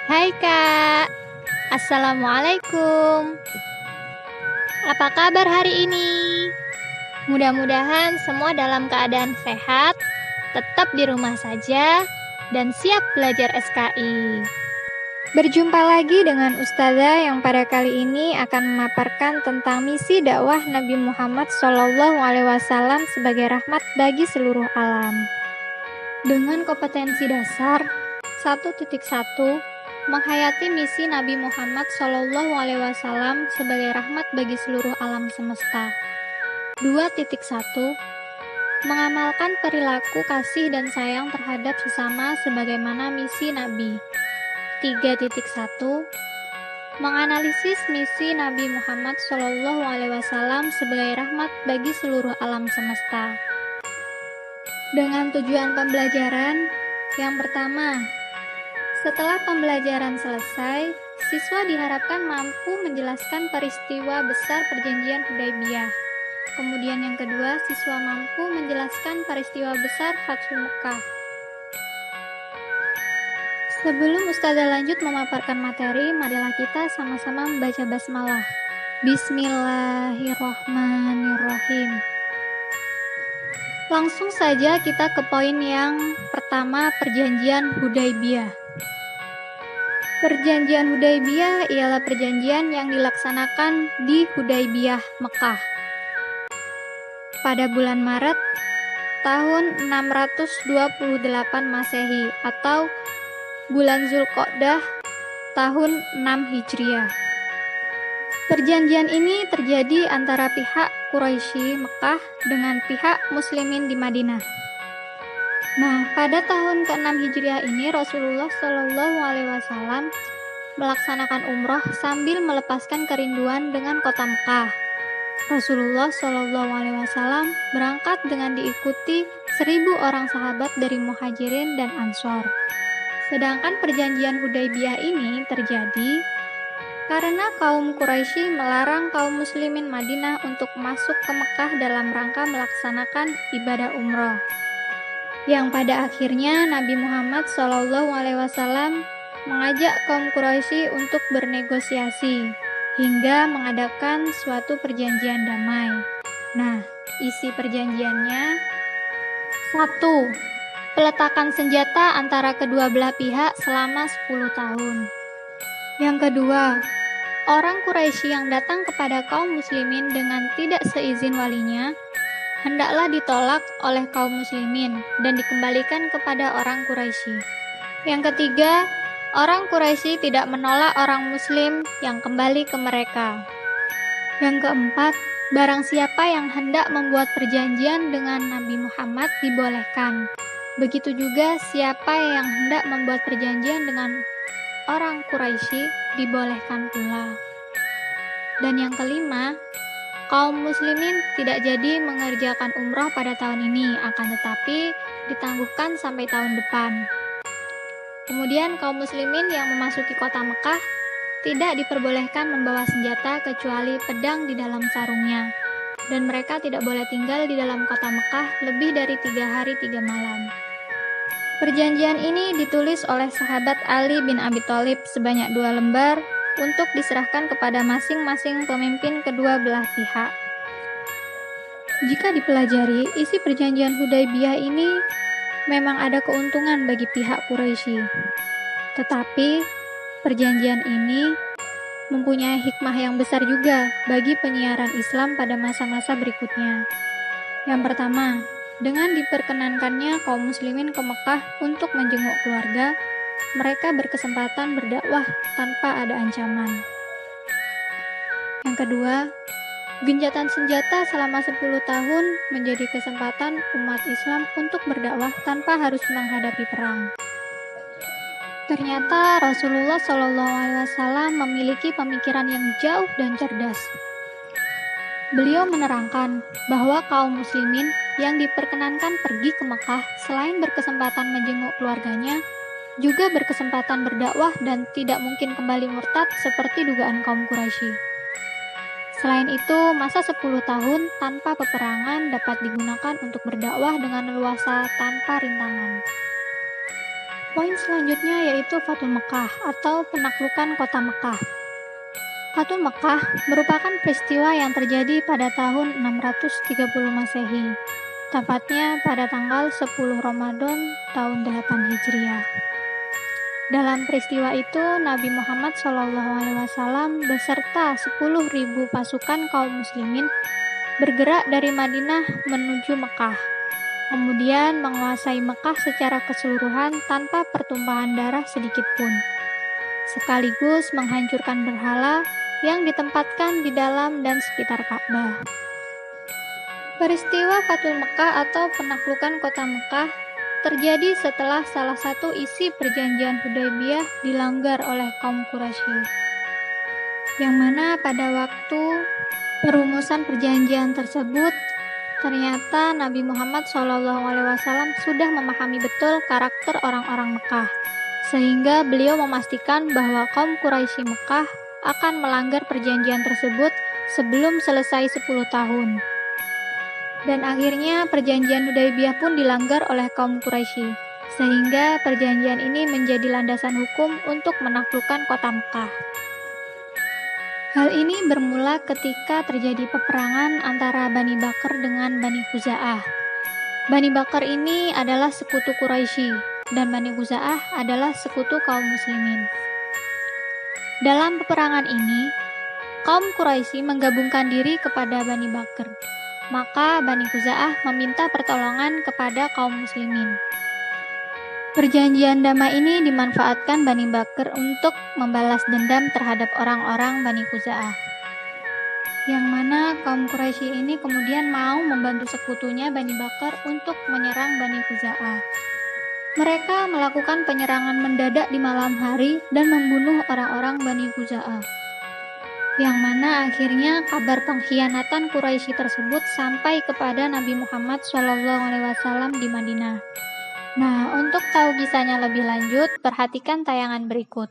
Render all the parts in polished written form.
Hai Kak, Assalamualaikum. Apa kabar hari ini? Mudah-mudahan semua dalam keadaan sehat, tetap di rumah saja, dan siap belajar SKI. Berjumpa lagi dengan Ustazah yang pada kali ini akan memaparkan tentang misi dakwah Nabi Muhammad SAW sebagai rahmat bagi seluruh alam. Dengan kompetensi dasar 1.1 menghayati misi Nabi Muhammad SAW sebagai rahmat bagi seluruh alam semesta. 2.1 mengamalkan perilaku kasih dan sayang terhadap sesama sebagaimana misi Nabi. 3.1 menganalisis misi Nabi Muhammad SAW sebagai rahmat bagi seluruh alam semesta. Dengan tujuan pembelajaran, yang pertama, setelah pembelajaran selesai, siswa diharapkan mampu menjelaskan peristiwa besar perjanjian Hudaybiyah. Kemudian yang kedua, siswa mampu menjelaskan peristiwa besar Fathu Mekah. Sebelum Ustazah lanjut memaparkan materi, marilah kita sama-sama membaca basmalah. Bismillahirrahmanirrahim. Langsung saja kita ke poin yang pertama, perjanjian Hudaybiyah. Perjanjian Hudaybiyah ialah perjanjian yang dilaksanakan di Hudaybiyah, Mekah pada bulan Maret tahun 628 Masehi atau bulan Zulqa'dah tahun 6 Hijriah. Perjanjian ini terjadi antara pihak Quraisy Mekah dengan pihak Muslimin di Madinah. Nah, pada tahun ke-6 Hijriah ini Rasulullah SAW melaksanakan umroh sambil melepaskan kerinduan dengan kota Mekah. Rasulullah SAW berangkat dengan diikuti 1.000 orang sahabat dari Muhajirin dan Ansor. Sedangkan perjanjian Hudaybiyah ini terjadi karena kaum Quraisy melarang kaum Muslimin Madinah untuk masuk ke Mekah dalam rangka melaksanakan ibadah umroh. Yang pada akhirnya Nabi Muhammad SAW mengajak kaum Quraisy untuk bernegosiasi hingga mengadakan suatu perjanjian damai. Nah, isi perjanjiannya 1. Peletakan senjata antara kedua belah pihak selama 10 tahun. Yang kedua, orang Quraisy yang datang kepada kaum muslimin dengan tidak seizin walinya hendaklah ditolak oleh kaum muslimin dan dikembalikan kepada orang Quraisy. Yang ketiga, orang Quraisy tidak menolak orang muslim yang kembali ke mereka. Yang keempat, barang siapa yang hendak membuat perjanjian dengan Nabi Muhammad dibolehkan. Begitu juga siapa yang hendak membuat perjanjian dengan orang Quraisy dibolehkan pula. Dan yang kelima, kaum muslimin tidak jadi mengerjakan umroh pada tahun ini, akan tetapi ditangguhkan sampai tahun depan. Kemudian kaum muslimin yang memasuki kota Mekah tidak diperbolehkan membawa senjata kecuali pedang di dalam sarungnya, dan mereka tidak boleh tinggal di dalam kota Mekah lebih dari 3 hari 3 malam. Perjanjian ini ditulis oleh sahabat Ali bin Abi Thalib sebanyak 2 lembar untuk diserahkan kepada masing-masing pemimpin kedua belah pihak. Jika dipelajari, isi perjanjian Hudaybiyah ini memang ada keuntungan bagi pihak Quraisy. Tetapi, perjanjian ini mempunyai hikmah yang besar juga bagi penyiaran Islam pada masa-masa berikutnya. Yang pertama, dengan diperkenankannya kaum muslimin ke Mekah untuk menjenguk keluarga, mereka berkesempatan berdakwah tanpa ada ancaman. Yang kedua, gencatan senjata selama 10 tahun menjadi kesempatan umat Islam untuk berdakwah tanpa harus menghadapi perang. Ternyata Rasulullah SAW memiliki pemikiran yang jauh dan cerdas. Beliau menerangkan bahwa kaum muslimin yang diperkenankan pergi ke Mekah selain berkesempatan menjenguk keluarganya, juga berkesempatan berdakwah dan tidak mungkin kembali murtad seperti dugaan kaum Quraisy. Selain itu, masa 10 tahun tanpa peperangan dapat digunakan untuk berdakwah dengan leluasa tanpa rintangan. Poin selanjutnya yaitu Fathul Mekkah atau penaklukan kota Mekkah. Fathul Mekkah merupakan peristiwa yang terjadi pada tahun 630 Masehi, tepatnya pada tanggal 10 Ramadan tahun 8 Hijriah. Dalam peristiwa itu, Nabi Muhammad SAW beserta 10.000 pasukan kaum muslimin bergerak dari Madinah menuju Mekkah, kemudian menguasai Mekkah secara keseluruhan tanpa pertumpahan darah sedikit pun, sekaligus menghancurkan berhala yang ditempatkan di dalam dan sekitar Ka'bah. Peristiwa Fathul Mekkah atau penaklukan kota Mekkah terjadi setelah salah satu isi perjanjian Hudaybiyah dilanggar oleh kaum Quraisy, yang mana pada waktu perumusan perjanjian tersebut ternyata Nabi Muhammad SAW sudah memahami betul karakter orang-orang Mekkah, sehingga beliau memastikan bahwa kaum Quraisy Mekkah akan melanggar perjanjian tersebut sebelum selesai 10 tahun. Dan akhirnya perjanjian Hudaybiyah pun dilanggar oleh kaum Quraisy, sehingga perjanjian ini menjadi landasan hukum untuk menaklukkan kota Mekkah. Hal ini bermula ketika terjadi peperangan antara Bani Bakr dengan Bani Khuza'ah. Bani Bakr ini adalah sekutu Quraisy, dan Bani Khuza'ah adalah sekutu kaum muslimin. Dalam peperangan ini, kaum Quraisy menggabungkan diri kepada Bani Bakr. Maka Bani Khuza'ah meminta pertolongan kepada kaum muslimin. Perjanjian damai ini dimanfaatkan Bani Bakr untuk membalas dendam terhadap orang-orang Bani Khuza'ah, yang mana kaum Quraisy ini kemudian mau membantu sekutunya Bani Bakr untuk menyerang Bani Khuza'ah. Mereka melakukan penyerangan mendadak di malam hari dan membunuh orang-orang Bani Khuza'ah, yang mana akhirnya kabar pengkhianatan Quraisy tersebut sampai kepada Nabi Muhammad SAW di Madinah. Nah, untuk tahu kisahnya lebih lanjut, perhatikan tayangan berikut.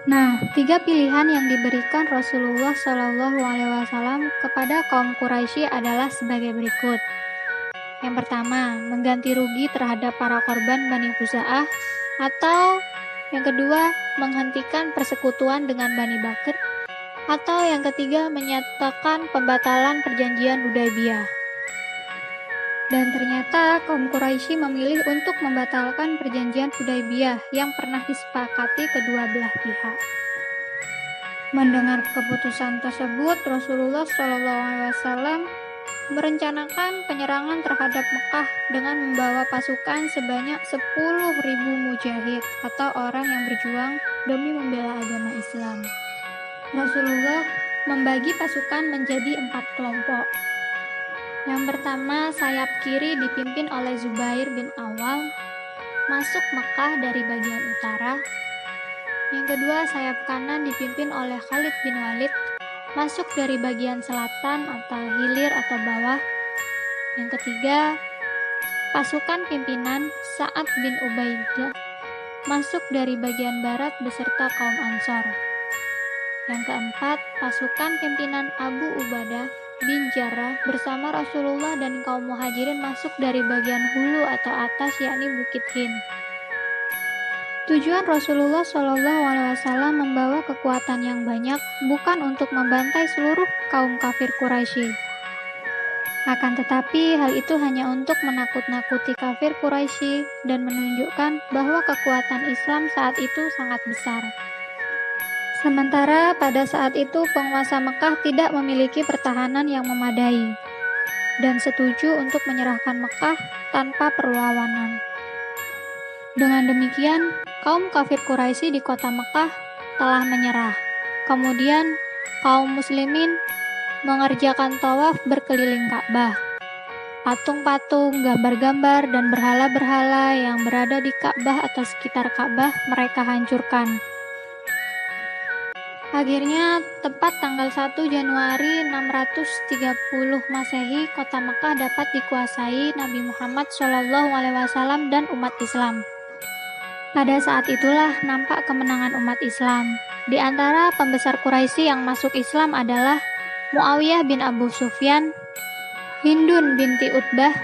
Nah, 3 pilihan yang diberikan Rasulullah SAW kepada kaum Quraisy adalah sebagai berikut. Yang pertama, mengganti rugi terhadap para korban Bani Khuza'ah, atau yang kedua, menghentikan persekutuan dengan Bani Bakr, atau yang ketiga, menyatakan pembatalan perjanjian Hudaybiyah. Dan ternyata kaum Quraisy memilih untuk membatalkan perjanjian Hudaybiyah yang pernah disepakati kedua belah pihak. Mendengar keputusan tersebut, Rasulullah SAW merencanakan penyerangan terhadap Mekkah dengan membawa pasukan sebanyak 10.000 mujahid atau orang yang berjuang demi membela agama Islam. Rasulullah membagi pasukan menjadi 4 kelompok. Yang pertama, sayap kiri dipimpin oleh Zubair bin Awam, masuk Mekkah dari bagian utara. Yang kedua, sayap kanan dipimpin oleh Khalid bin Walid, masuk dari bagian selatan atau hilir atau bawah. Yang ketiga, pasukan pimpinan Sa'ad bin Ubaidah, masuk dari bagian barat beserta kaum Ansor. Yang keempat, pasukan pimpinan Abu Ubadah bin Jarrah bersama Rasulullah dan kaum muhajirin masuk dari bagian hulu atau atas, yakni Bukit Hind. Tujuan Rasulullah SAW membawa kekuatan yang banyak bukan untuk membantai seluruh kaum kafir Quraisy, Akan tetapi, hal itu hanya untuk menakut-nakuti kafir Quraisy dan menunjukkan bahwa kekuatan Islam saat itu sangat besar. Sementara pada saat itu penguasa Mekah tidak memiliki pertahanan yang memadai dan setuju untuk menyerahkan Mekah tanpa perlawanan. Dengan demikian, kaum kafir Quraisy di kota Mekah telah menyerah. Kemudian, kaum muslimin mengerjakan tawaf berkeliling Ka'bah. Patung-patung, gambar-gambar, dan berhala-berhala yang berada di Ka'bah atau sekitar Ka'bah mereka hancurkan. Akhirnya, tepat tanggal 1 Januari 630 Masehi, kota Mekah dapat dikuasai Nabi Muhammad SAW dan umat Islam. Pada saat itulah nampak kemenangan umat Islam. Di antara pembesar Quraisy yang masuk Islam adalah Muawiyah bin Abu Sufyan, Hindun binti Utbah,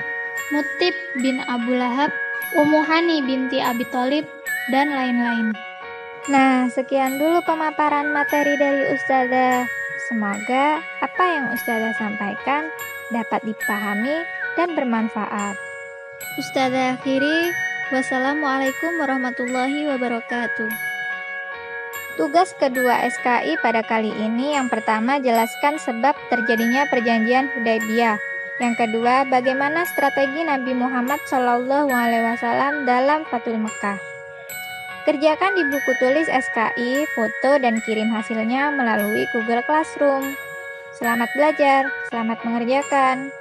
Mutib bin Abu Lahab, Ummu Hani binti Abi Thalib, dan lain-lain. Nah, sekian dulu pemaparan materi dari Ustazah. Semoga apa yang Ustazah sampaikan dapat dipahami dan bermanfaat. Ustazah akhiri, wassalamualaikum warahmatullahi wabarakatuh. Tugas kedua SKI pada kali ini yang pertama jelaskan sebab terjadinya perjanjian Hudaybiyah. Yang kedua, bagaimana strategi Nabi Muhammad SAW dalam Fathul Mekah. Kerjakan di buku tulis SKI, foto dan kirim hasilnya melalui Google Classroom. Selamat belajar, selamat mengerjakan.